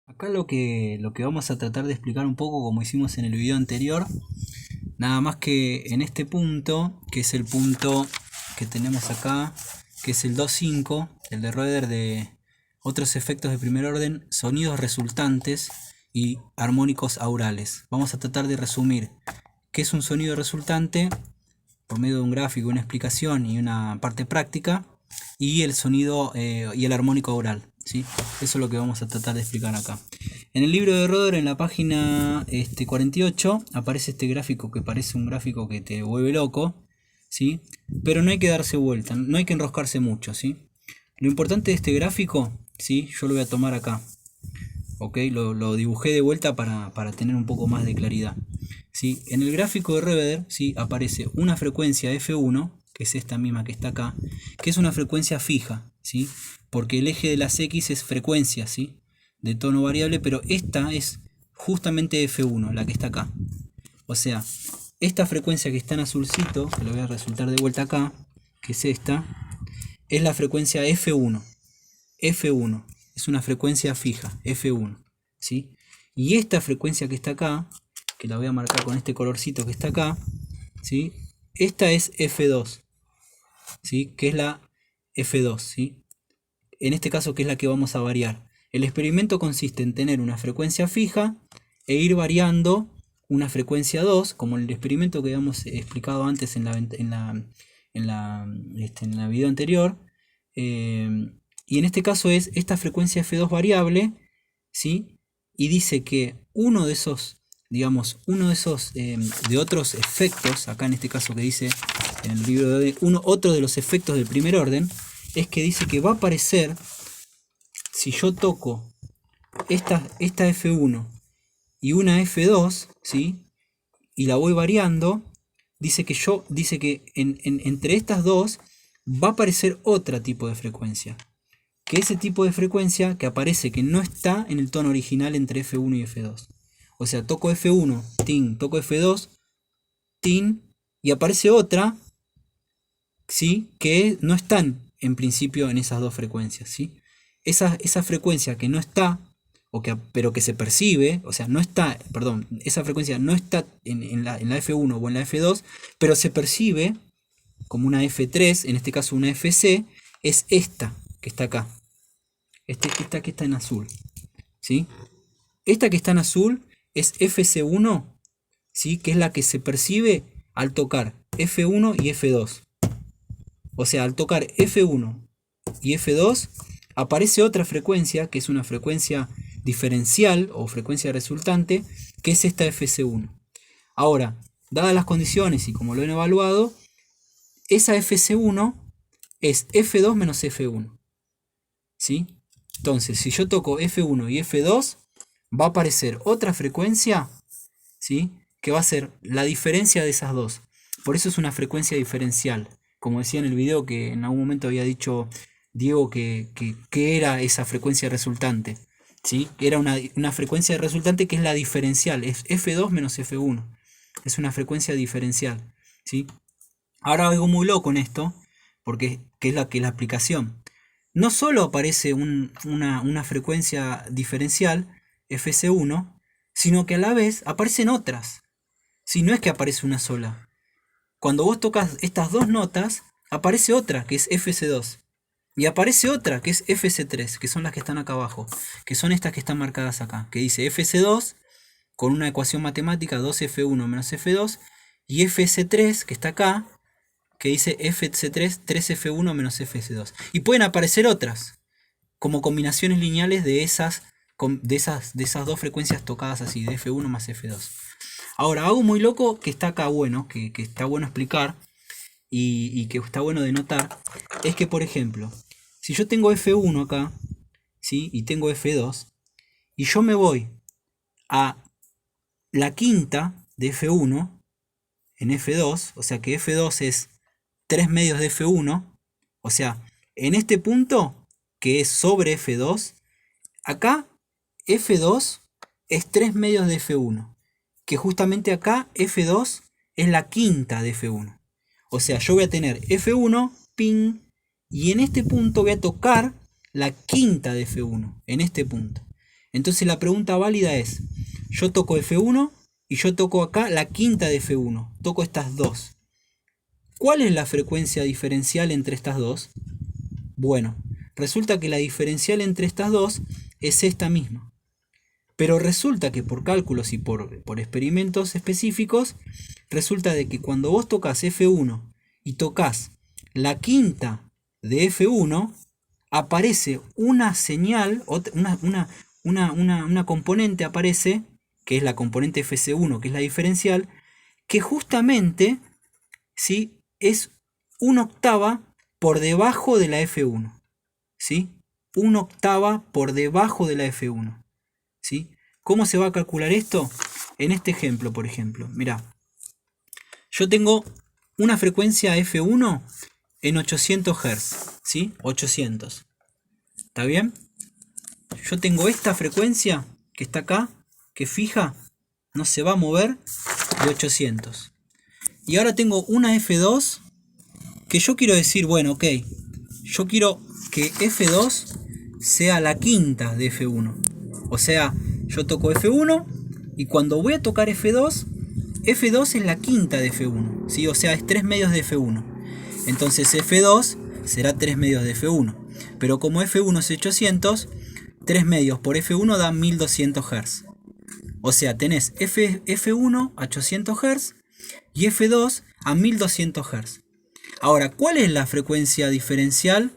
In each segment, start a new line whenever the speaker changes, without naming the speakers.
Acá lo que vamos a tratar de explicar un poco como hicimos en el video anterior, nada más que en este punto, que es el punto que tenemos acá, que es el 2.5, el de Roeder de otros efectos de primer orden, sonidos resultantes y armónicos aurales. Vamos a tratar de resumir qué es un sonido resultante por medio de un gráfico, una explicación y una parte práctica, y el sonido y el armónico aural, ¿sí? Eso es lo que vamos a tratar de explicar acá. En el libro de Roeder, en la página 48, aparece este gráfico que parece un gráfico que te vuelve loco, ¿sí? Pero no hay que darse vuelta, no hay que enroscarse mucho, ¿sí? Lo importante de este gráfico, ¿sí? Yo lo voy a tomar acá, ¿ok? Lo dibujé de vuelta para tener un poco más de claridad. ¿Sí? En el gráfico de Roeder, ¿sí? Aparece una frecuencia F1, que es esta misma que está acá, que es una frecuencia fija, ¿sí? Porque el eje de las X es frecuencia, ¿sí? De tono variable, pero esta es justamente F1, la que está acá. O sea, esta frecuencia que está en azulcito, que lo voy a resultar de vuelta acá, que es esta, es la frecuencia F1. F1 es una frecuencia fija, F1, ¿sí? Y esta frecuencia que está acá, que la voy a marcar con este colorcito que está acá, ¿sí? Esta es F2, ¿sí? Que es la F2, ¿sí? En este caso, que es la que vamos a variar. El experimento consiste en tener una frecuencia fija e ir variando una frecuencia 2, como el experimento que habíamos explicado antes en la video anterior. Y en este caso es esta frecuencia F2 variable, ¿sí? Y dice que uno de esos, digamos, de otros efectos, acá en este caso que dice en el libro de otro de los efectos del primer orden, es que dice que va a aparecer, si yo toco esta F1 y una F2, ¿sí? Y la voy variando, dice que entre estas dos va a aparecer otro tipo de frecuencia. Que ese tipo de frecuencia que aparece que no está en el tono original entre F1 y F2. O sea, toco F1, tin, toco F2, tin, y aparece otra, ¿sí? Que no están en principio en esas dos frecuencias, ¿sí? Esa frecuencia que no está, pero que se percibe, o sea, no está, perdón, esa frecuencia no está en la F1 o en la F2, pero se percibe como una F3, en este caso una FC, es esta que está acá. Esta que está en azul, ¿sí? Esta que está en azul es FC1, ¿sí? Que es la que se percibe al tocar F1 y F2. O sea, al tocar F1 y F2 aparece otra frecuencia, que es una frecuencia diferencial o frecuencia resultante, que es esta FC1. Ahora, dadas las condiciones y como lo han evaluado, esa FC1 es F2 menos F1, ¿sí? Entonces, si yo toco F1 y F2, va a aparecer otra frecuencia, ¿sí? Que va a ser la diferencia de esas dos. Por eso es una frecuencia diferencial. Como decía en el video que en algún momento había dicho Diego que era esa frecuencia resultante, ¿sí? Era una frecuencia resultante que es la diferencial, es F2 menos F1. Es una frecuencia diferencial, ¿sí? Ahora algo muy loco en esto, porque que es la aplicación. No solo aparece una frecuencia diferencial, Fc1, sino que a la vez aparecen otras. Si no es que aparece una sola. Cuando vos tocas estas dos notas, aparece otra, que es Fc2. Y aparece otra, que es Fc3, que son las que están acá abajo. Que son estas que están marcadas acá. Que dice Fc2, con una ecuación matemática, 2F1 menos F2. Y Fc3, que está acá, que dice Fc3, 3F1 menos Fc2. Y pueden aparecer otras, como combinaciones lineales de esas dos frecuencias tocadas así, de F1 más F2. Ahora, algo muy loco que está acá bueno, que está bueno explicar y que está bueno de notar, es que, por ejemplo, si yo tengo F1 acá, ¿sí? Y tengo F2, y yo me voy a la quinta de F1 en F2, o sea que F2 es 3 medios de F1, o sea, en este punto, que es sobre F2, acá F2 es 3 medios de F1, que justamente acá F2 es la quinta de F1. O sea, yo voy a tener F1, ping, y en este punto voy a tocar la quinta de F1, en este punto. Entonces la pregunta válida es, yo toco F1 y yo toco acá la quinta de F1. Toco estas dos. ¿Cuál es la frecuencia diferencial entre estas dos? Bueno, resulta que la diferencial entre estas dos es esta misma. Pero resulta que por cálculos y por experimentos específicos, resulta de que cuando vos tocas F1 y tocas la quinta de F1, aparece una señal, una componente aparece, que es la componente FC1, que es la diferencial, que justamente, ¿sí?, es una octava por debajo de la F1. ¿Sí? Una octava por debajo de la F1. ¿Sí? ¿Cómo se va a calcular esto? En este ejemplo, por ejemplo. Mirá. Yo tengo una frecuencia F1 en 800 Hz. ¿Sí? 800. ¿Está bien? Yo tengo esta frecuencia que está acá, que fija, no se va a mover, de 800. Y ahora tengo una F2 que yo quiero decir, bueno, ok, yo quiero que F2 sea la quinta de F1. O sea, yo toco F1 y cuando voy a tocar F2, F2 es la quinta de F1, ¿sí? O sea, es 3 medios de F1. Entonces F2 será 3 medios de F1. Pero como F1 es 800, 3 medios por F1 da 1200 Hz. O sea, tenés F1 a 800 Hz y F2 a 1200 Hz. Ahora, ¿cuál es la frecuencia diferencial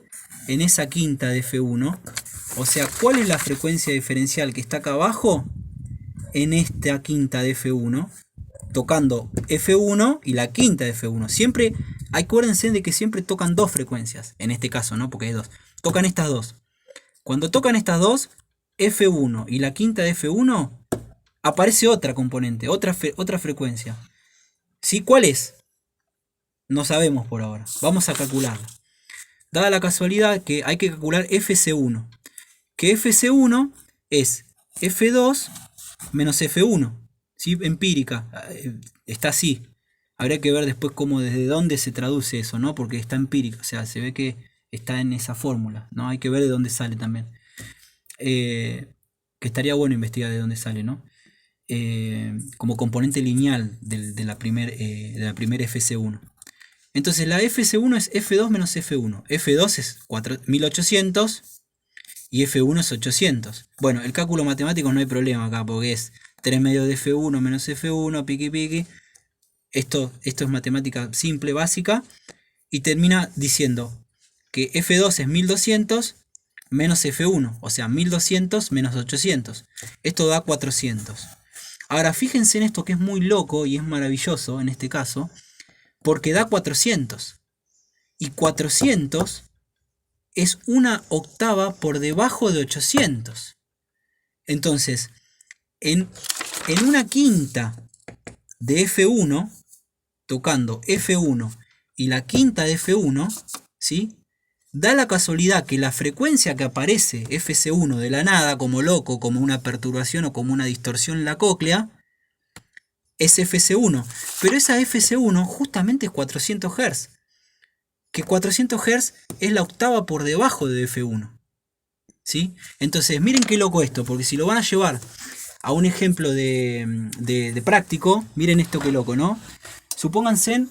en esa quinta de F1? O sea, ¿cuál es la frecuencia diferencial que está acá abajo en esta quinta de F1? Tocando F1 y la quinta de F1. Siempre, acuérdense de que siempre tocan dos frecuencias. En este caso, ¿no? Porque hay dos. Tocan estas dos. Cuando tocan estas dos, F1 y la quinta de F1, aparece otra componente, otra frecuencia. ¿Sí? ¿Cuál es? No sabemos por ahora. Vamos a calcularla. Dada la casualidad que hay que calcular FC1. Que FC1 es F2 menos F1. ¿Sí? Empírica. Está así. Habría que ver después cómo, desde dónde se traduce eso, ¿no? Porque está empírica. O sea, se ve que está en esa fórmula, ¿no? Hay que ver de dónde sale también. Que estaría bueno investigar de dónde sale, ¿no? Como componente lineal de la primer FC1. Entonces la FC1 es F2 menos F1. F2 es 1800 y F1 es 800. Bueno, el cálculo matemático no hay problema acá porque es 3 medios de F1 menos F1, piqui piqui. Esto es matemática simple, básica. Y termina diciendo que F2 es 1200 menos F1. O sea, 1200 menos 800. Esto da 400. Ahora fíjense en esto que es muy loco y es maravilloso en este caso. Porque da 400. Y 400 es una octava por debajo de 800. Entonces, en una quinta de F1, tocando F1 y la quinta de F1, ¿sí?, da la casualidad que la frecuencia que aparece FC1 de la nada, como loco, como una perturbación o como una distorsión en la cóclea, es FC1, pero esa FC1 justamente es 400 Hz, que 400 Hz es la octava por debajo de F1, ¿sí? Entonces miren qué loco esto, porque si lo van a llevar a un ejemplo de práctico, miren esto qué loco, ¿no? Supónganse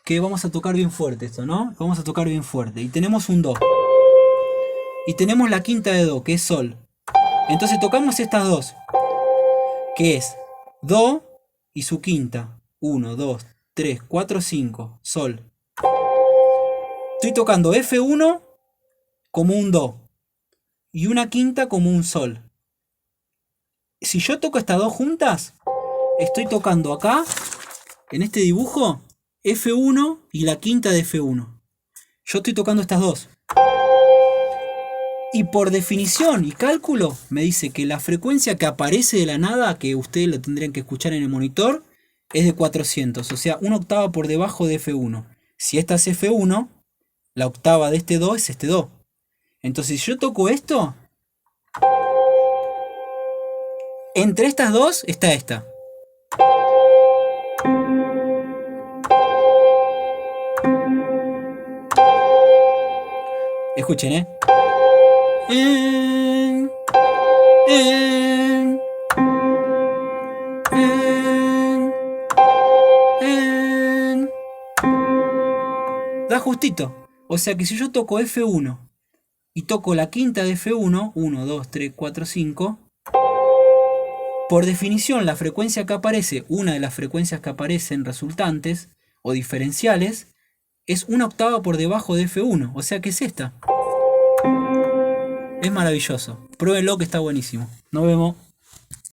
que vamos a tocar bien fuerte esto, ¿no? Vamos a tocar bien fuerte, y tenemos un Do, y tenemos la quinta de Do, que es Sol. Entonces tocamos estas dos, que es Do y su quinta, 1, 2, 3, 4, 5, Sol. Estoy tocando F1 como un Do y una quinta como un Sol. Si yo toco estas dos juntas, estoy tocando acá, en este dibujo, F1 y la quinta de F1. Yo estoy tocando estas dos. Y por definición y cálculo, me dice que la frecuencia que aparece de la nada, que ustedes la tendrían que escuchar en el monitor, es de 400, o sea, una octava por debajo de F1. Si esta es F1, la octava de este Do es este Do. Entonces, si yo toco esto, entre estas dos está esta. Escuchen, Da justito. O sea que si yo toco F1 y toco la quinta de F1, 1, 2, 3, 4, 5, por definición la frecuencia que aparece, una de las frecuencias que aparecen resultantes o diferenciales, es una octava por debajo de F1. O sea que es esta. Es maravilloso. Pruébenlo que está buenísimo. Nos vemos.